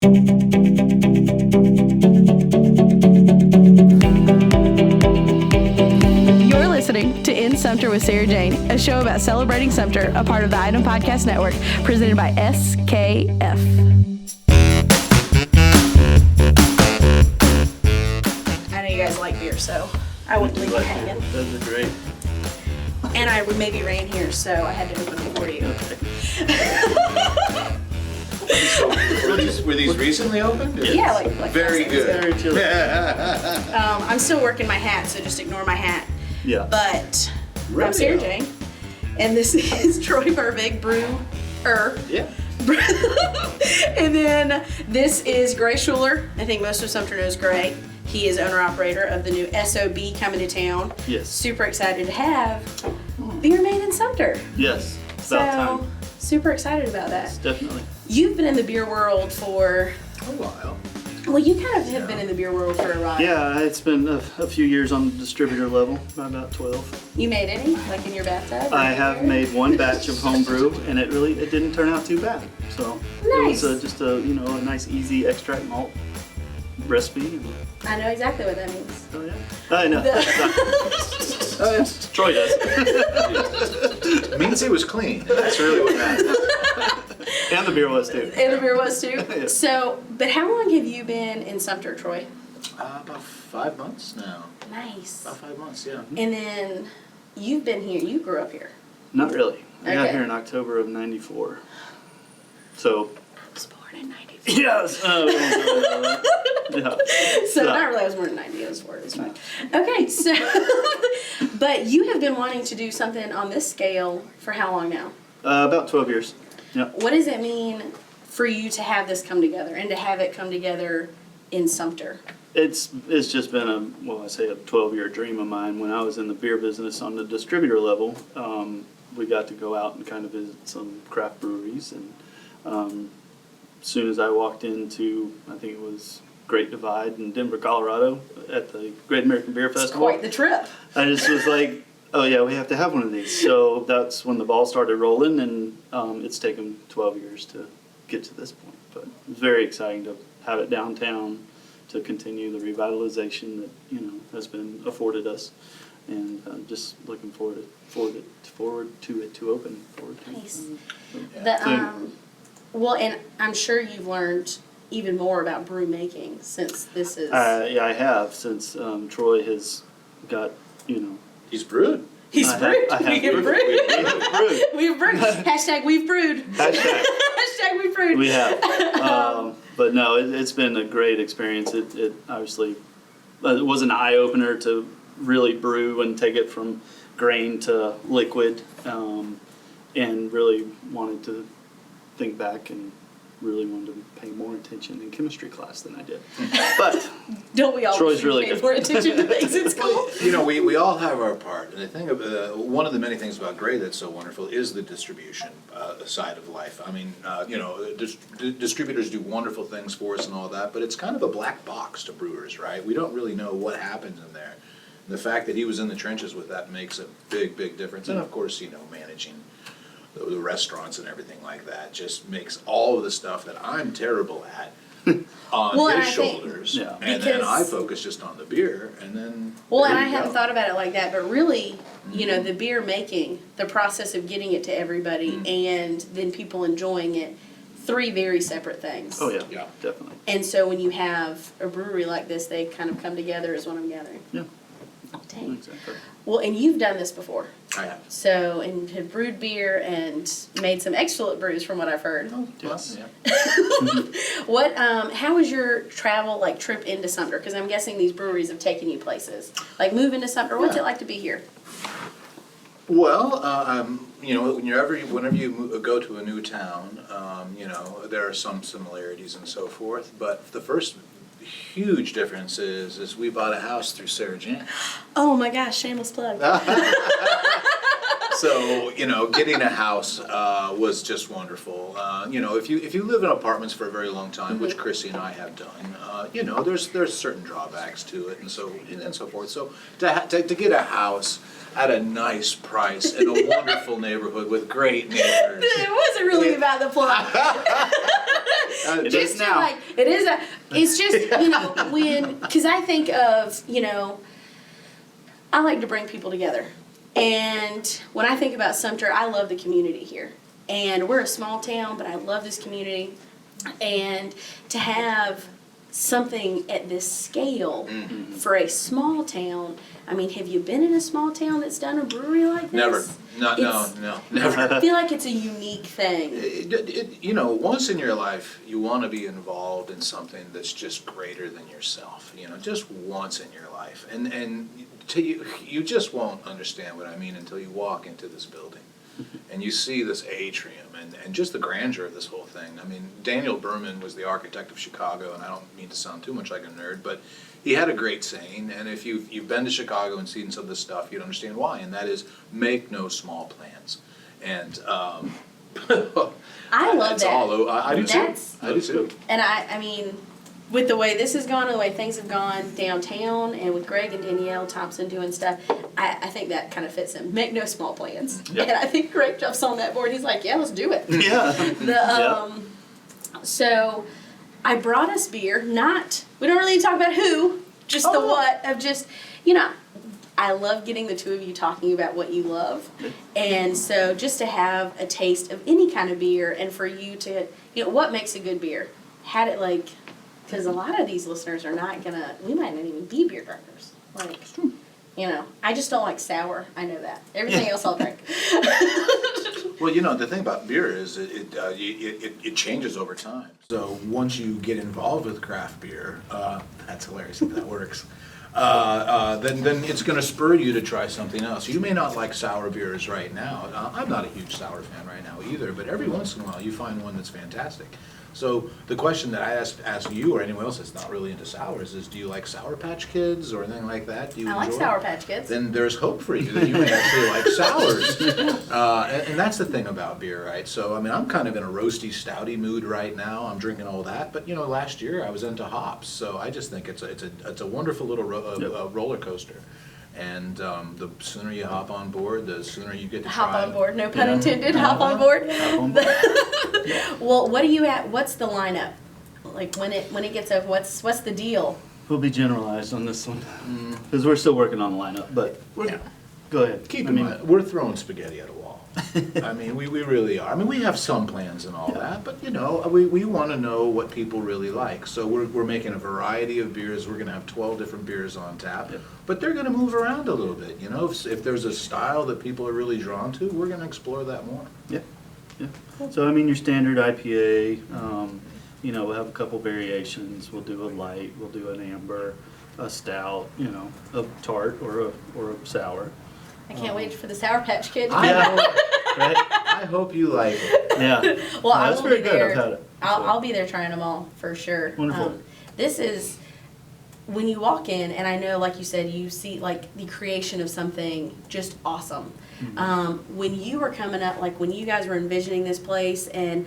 You're listening to In Sumter with Sarah Jane, a show about celebrating Sumter, a part of the Item Podcast Network, presented by SKF. I know you guys like beer, so I wouldn't leave it hanging. Those are great. And I maybe ran here, so I had to open them for you. Were these recently opened? Yeah, like very good. Very chilly. I'm still working my hat, so just ignore my hat. Yeah. But I'm Sarah Jane, and this is Troy Burvig, brewer. Yeah. And then this is Gray Schuler. I think most of Sumter knows Gray. He is owner-operator of the new SOB coming to town. Yes. Super excited to have beer made in Sumter. Yes. It's about time. Super excited about that. Definitely. You've been in the beer world for A while. well, you kind of have been in the beer world for a while. Yeah, it's been a few years on the distributor level, about 12. You made any, like in your bathtub? I have made one batch of homebrew, and it didn't turn out too bad. So Nice. it was just a nice easy extract malt recipe. I know exactly what that means. Oh yeah, I know. Oh yeah, Troy does. It means it was clean. That's really what matters. And the beer was too. And the beer was too. Yeah. So, but how long have you been in Sumter, Troy? About 5 months now. Nice. About 5 months, yeah. And then you've been here. You grew up here. Not really. I got Okay. here in October of '94. So. I was born in '94. Yes. Yeah. So not really. I was born in '90. I was born. It's fine. Okay. So, but you have been wanting to do something on this scale for how long now? About 12 years. Yeah. What does it mean for you to have this come together and to have it come together in Sumter? It's just been a 12-year dream of mine. When I was in the beer business on the distributor level, we got to go out and kind of visit some craft breweries. And as soon as I walked into, I think it was Great Divide in Denver, Colorado, at the Great American Beer It's Festival. quite the trip. I just was like, oh yeah, we have to have one of these. So that's when the ball started rolling, and it's taken 12 years to get to this point. But it's very exciting to have it downtown, to continue the revitalization that has been afforded us, and just looking forward to it to open. Nice. Yeah. Well, and I'm sure you've learned even more about brew making since this is. Yeah, I have, since Troy has got He's brewed. He's brewed. I have We have brewed. We have brewed. We've brewed. Hashtag we've brewed. Hashtag we've brewed. We have. But no, it's been a great experience. It obviously it was an eye opener to really brew and take it from grain to liquid, and really wanted to think back and really wanted to pay more attention in chemistry class than I did. But Don't we all Troy's really pay good. more attention to things in school? We all have our part, and I think one of the many things about Gray that's so wonderful is the distribution side of life. I mean, distributors do wonderful things for us and all that, but it's kind of a black box to brewers, right? We don't really know what happens in there. The fact that he was in the trenches with that makes a big, big difference, and of course, managing the restaurants and everything like that just makes all of the stuff that I'm terrible at on his shoulders. Yeah. And then I focus just on the beer, and then Well, and there I you hadn't go. thought about it like that, but really, the beer making, the process of getting it to everybody, and then people enjoying it, 3 very separate things. oh yeah, Yeah. definitely. And so when you have a brewery like this, they kind of come together is what I'm gathering. Yeah, Dang. exactly. Well, and you've done this before. I have. So, and have brewed beer and made some excellent brews from what I've heard. Yes. Yeah. How was your travel, trip into Sumter? Because I'm guessing these breweries have taken you places. Like moving to Sumter, what's Yeah. it like to be here? Well, whenever you go to a new town, there are some similarities and so forth. But the first huge difference is we bought a house through Sarah Jane. Oh my gosh, shameless plug. So, getting a house was just wonderful. If you live in apartments for a very long time, which Chrissy and I have done, there's certain drawbacks to it and so forth. So to get a house at a nice price in a wonderful neighborhood with great neighbors. It wasn't really about the plug. It just is to now. like, it's just, because I think of, I like to bring people together. And when I think about Sumter, I love the community here. And we're a small town, but I love this community. And to have something at this scale for a small town, I mean, have you been in a small town that's done a brewery like this? Never. No, never. I feel like it's a unique thing. Once in your life, you want to be involved in something that's just greater than yourself. Just once in your life, and you just won't understand what I mean until you walk into this building, and you see this atrium and just the grandeur of this whole thing. I mean, Daniel Berman was the architect of Chicago, and I don't mean to sound too much like a nerd, but he had a great saying, and if you've been to Chicago and seen some of this stuff, you'd understand why, and that is, make no small plans. And I love it's that. I do too. I do too. And I mean, with the way this has gone and the way things have gone downtown, and with Greg and Danielle Thompson doing stuff, I think that kind of fits him. Make no small plans. Yep. And I think Greg jumps on that board. He's like, yeah, let's do it. Yeah. So I brought us beer. We don't really need to talk about who, just the what of just, I love getting the two of you talking about what you love. And so just to have a taste of any kind of beer, and for you to, what makes a good beer? Had it because a lot of these listeners are not we might not even be beer drinkers. I just don't like sour. I know that. Everything else I'll drink. Well, the thing about beer is it changes over time. So once you get involved with craft beer, that's hilarious if that works. Then it's going to spur you to try something else. You may not like sour beers right now. I'm not a huge sour fan right now either, but every once in a while you find one that's fantastic. So the question that I ask you or anyone else that's not really into sours is, do you like Sour Patch Kids or anything like that? Do you I like enjoy Sour it? Patch Kids. Then there's hope for you that you may actually like sours. And that's the thing about beer, right? So, I mean, I'm kind of in a roasty, stouty mood right now. I'm drinking all that. But, last year I was into hops. So I just think it's a wonderful little roller coaster. And the sooner you hop on board, the sooner you get to Hop try on it. board, no pun intended. Hop on board. Hop on board. Well, what are you at? What's the lineup? Like when it gets over, what's the deal? We'll be generalized on this one because we're still working on the lineup. But go ahead. Keep in mind, we're throwing spaghetti at a wall. I mean, we really are. I mean, we have some plans and all that, but we want to know what people really like. So we're making a variety of beers. We're going to have 12 different beers on tap, but they're going to move around a little bit. If there's a style that people are really drawn to, we're going to explore that more. Yeah. So I mean, your standard IPA. We'll have a couple variations. We'll do a light. We'll do an amber, a stout. A tart or a sour. I can't wait for the Sour Patch Kid. Right? I hope you like it. Yeah. Well, I that's will very be good. there. I've had it. I'll be there trying them all for sure. Wonderful. This is when you walk in, and I know, like you said, you see the creation of something just awesome. Mm-hmm. When you were coming up, when you guys were envisioning this place, and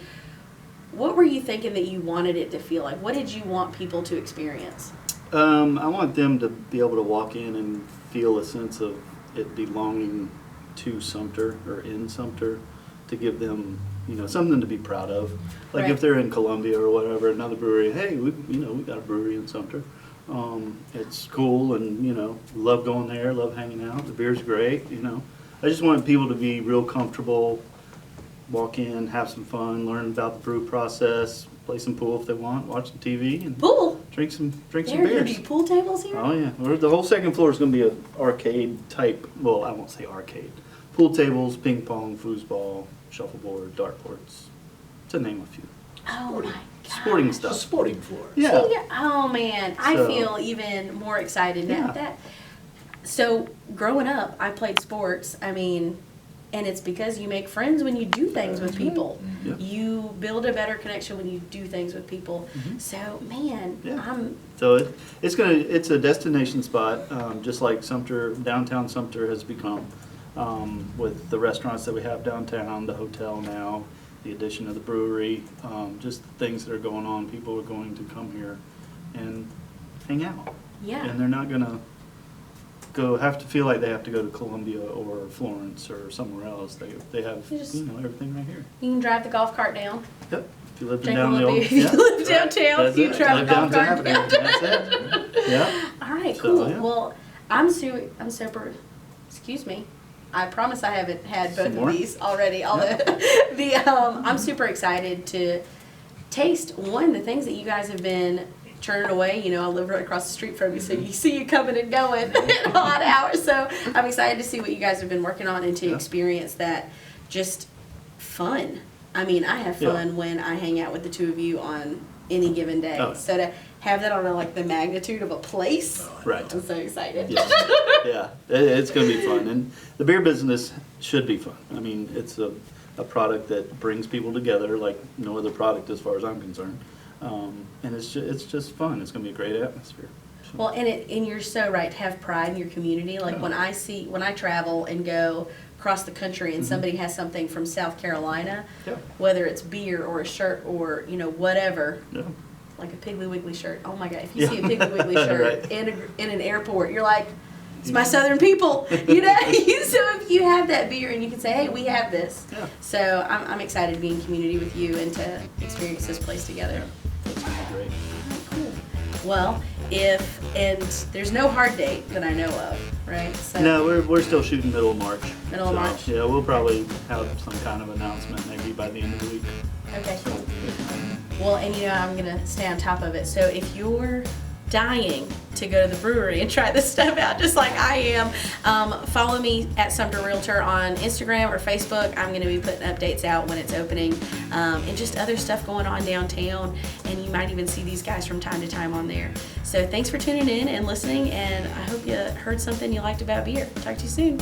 what were you thinking that you wanted it to feel like? What did you want people to experience? I want them to be able to walk in and feel a sense of it belonging to Sumter or in Sumter, to give them something to be proud of. Like Right. if they're in Columbia or whatever, another brewery, hey, we got a brewery in Sumter. It's cool, and love going there, love hanging out. The beer's great. I just want people to be real comfortable, walk in, have some fun, learn about the brew process, play some pool if they want, watch some TV, and Pool. drink some There are going to beers. be pool tables here. Oh yeah, the whole second floor is going to be an arcade type. Well, I won't say arcade. Pool tables, ping pong, foosball, shuffleboard, dartboards, to name a few. Oh Sporting. my god. Sporting A stuff. sporting floor. Yeah. Oh man, I So- feel even more excited now. Yeah. So growing up, I played sports. I mean, and it's because you make friends when you do things with people. Yeah. You build a better connection when you do things with people. So man, Yeah. So it's a destination spot, just like downtown Sumter has become, with the restaurants that we have downtown, the hotel now, the addition of the brewery, just things that are going on. People are going to come here and hang out. Yeah. And they're not gonna have to feel like they have to go to Columbia or Florence or somewhere else. They have You just- everything right here. You can drive the golf cart down. Yep. If you lived Drink a down the little old, beer. If you live downtown, That's keep it. traveling Live golf cart downtown. downtown. That's it. Yeah. All right, So, cool. yeah. Well, I'm super. Excuse me. I promise I haven't had both Some more? of these already. All I'm super excited to taste the things that you guys have been churning away. You know, I live right across the street from you, so you see you coming and going in odd hours. So I'm excited to see what you guys have been working on and to Yeah. experience that just fun. I mean, I have Yeah. fun when I hang out with the two of you on any given day. Oh. So to have that on like the magnitude of a place, Right. I'm so excited. Yeah, yeah, it's gonna be fun, and the beer business should be fun. I mean, it's a product that brings people together like no other product as far as I'm concerned, and it's just fun. It's gonna be a great atmosphere. So, Well, and you're so right to have pride in your community. Like Yeah. when I travel and go across the country and somebody has something from South Carolina, Yeah. whether it's beer or a shirt or whatever, yeah, like a Piggly Wiggly shirt. Oh my God! If you Yeah. see a Piggly Wiggly shirt Right. in an airport, you're like, it's my Southern people, So if you have that beer and you can say, hey, we have this. Yeah. So I'm excited to be in community with you and to experience this place together. it's gonna be great. Cool. Well, and there's no hard date that I know of, right? So No, we're still shooting middle of March. Middle of So, March. Yeah, we'll probably have some kind of announcement maybe by the end of the week. Okay, cool. Well, and I'm gonna stay on top of it. So if you're dying to go to the brewery and try this stuff out, just like I am, follow me at Sumter Realtor on Instagram or Facebook. I'm gonna be putting updates out when it's opening, and just other stuff going on downtown. And you might even see these guys from time to time on there. So thanks for tuning in and listening. And I hope you heard something you liked about beer. Talk to you soon.